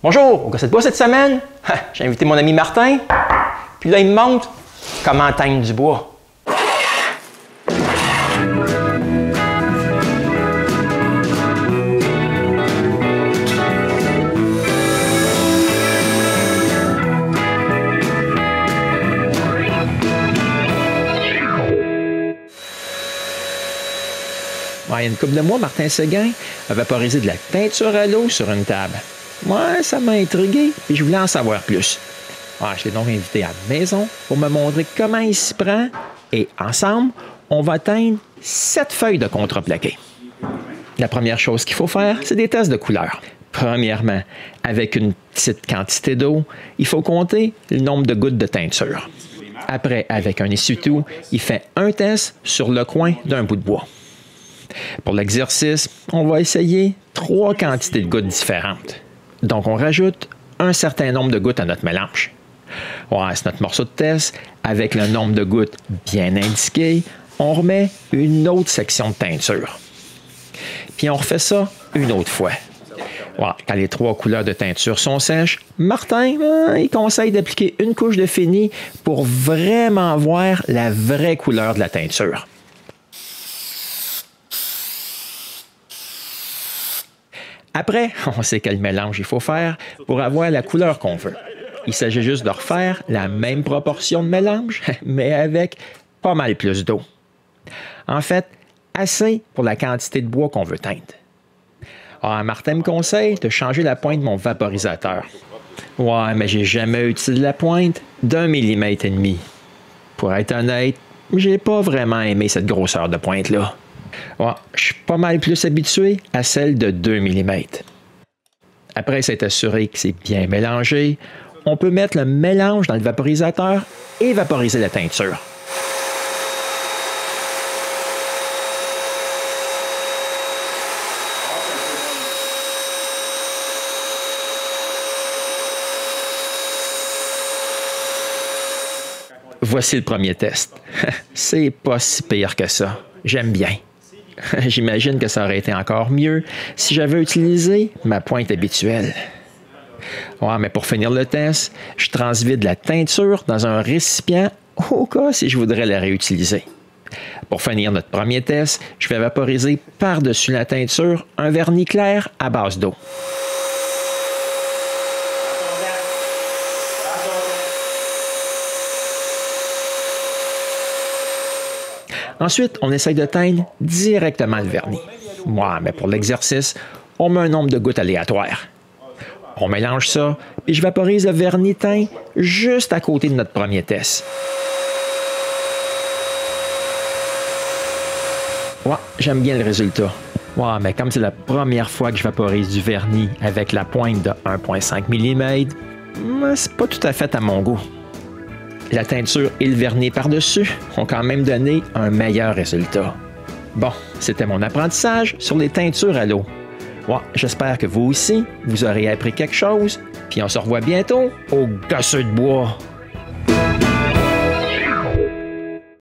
Bonjour, au Gossette Bois cette semaine, j'ai invité mon ami Martin, puis là il me montre comment teindre du bois. Il y a une couple de mois, Martin Séguin a vaporisé de la teinture à l'eau sur une table. Ouais, ça m'a intrigué et je voulais en savoir plus. Je l'ai donc invité à la maison pour me montrer comment il s'y prend et ensemble, on va teindre 7 feuilles de contreplaqué. La première chose qu'il faut faire, c'est des tests de couleur. Premièrement, avec une petite quantité d'eau, il faut compter le nombre de gouttes de teinture. Après, avec un essuie-tout, il fait un test sur le coin d'un bout de bois. Pour l'exercice, on va essayer 3 quantités de gouttes différentes. Donc, on rajoute un certain nombre de gouttes à notre mélange. C'est notre morceau de test. Avec le nombre de gouttes bien indiqué, on remet une autre section de teinture. Puis, on refait ça une autre fois. Quand les 3 couleurs de teinture sont sèches, Martin, il conseille d'appliquer une couche de fini pour vraiment voir la vraie couleur de la teinture. Après, on sait quel mélange il faut faire pour avoir la couleur qu'on veut. Il s'agit juste de refaire la même proportion de mélange, mais avec pas mal plus d'eau. En fait, assez pour la quantité de bois qu'on veut teindre. Martin me conseille de changer la pointe de mon vaporisateur. Mais j'ai jamais utilisé la pointe d'1,5 mm. Pour être honnête, j'ai pas vraiment aimé cette grosseur de pointe-là. Je suis pas mal plus habitué à celle de 2 mm. Après s'être assuré que c'est bien mélangé, on peut mettre le mélange dans le vaporisateur et vaporiser la teinture. Voici le premier test. C'est pas si pire que ça. J'aime bien. J'imagine que ça aurait été encore mieux si j'avais utilisé ma pointe habituelle. Mais pour finir le test, je transvide la teinture dans un récipient au cas si je voudrais la réutiliser. Pour finir notre premier test, je vais vaporiser par-dessus la teinture un vernis clair à base d'eau. Ensuite, on essaye de teindre directement le vernis. Mais pour l'exercice, on met un nombre de gouttes aléatoire. On mélange ça, et je vaporise le vernis teint juste à côté de notre premier test. J'aime bien le résultat. Mais comme c'est la première fois que je vaporise du vernis avec la pointe de 1,5 mm, c'est pas tout à fait à mon goût. La teinture et le vernis par-dessus ont quand même donné un meilleur résultat. C'était mon apprentissage sur les teintures à l'eau. J'espère que vous aussi, vous aurez appris quelque chose, puis on se revoit bientôt au Gossette Bois.